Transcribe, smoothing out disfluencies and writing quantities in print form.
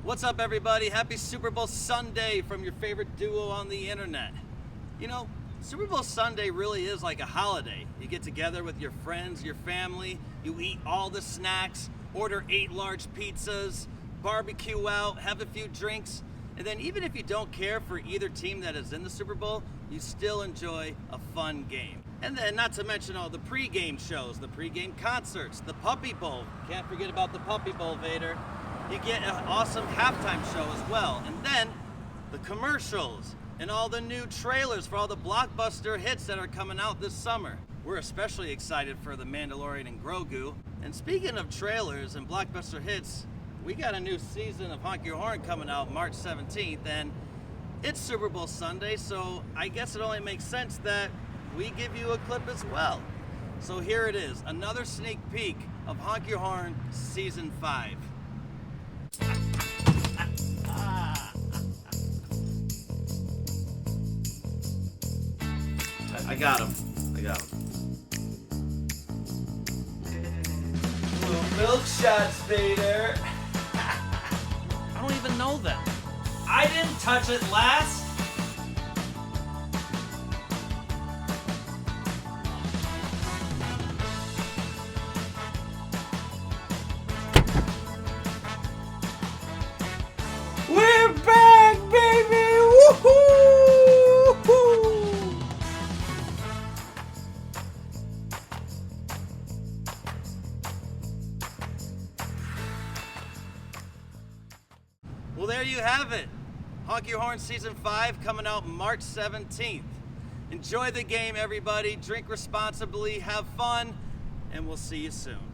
What's up, everybody? Happy Super Bowl Sunday from your favorite duo on the internet. You know, Super Bowl Sunday really is like a holiday. You get together with your friends, your family, you eat all the snacks, order 8 large pizzas, barbecue out, have a few drinks, and then even if you don't care for either team that is in the Super Bowl, you still enjoy a fun game. And then not to mention all the pregame shows, the pregame concerts, the Puppy Bowl. Can't forget about the Puppy Bowl, Vader. You get an awesome halftime show as well. And then the commercials and all the new trailers for all the blockbuster hits that are coming out this summer. We're especially excited for The Mandalorian and Grogu. And speaking of trailers and blockbuster hits, we got a new season of Honk Your Horn coming out March 17th, and it's Super Bowl Sunday, so I guess it only makes sense that we give you a clip as well. So here it is, another sneak peek of Honk Your Horn Season 5. I got him. Little milk shots, Vader. I don't even know them. I didn't touch it last. We're back, baby! Woohoo! Well, there you have it. Honk Your Horn Season 5 coming out March 17th. Enjoy the game, everybody. Drink responsibly, have fun, and we'll see you soon.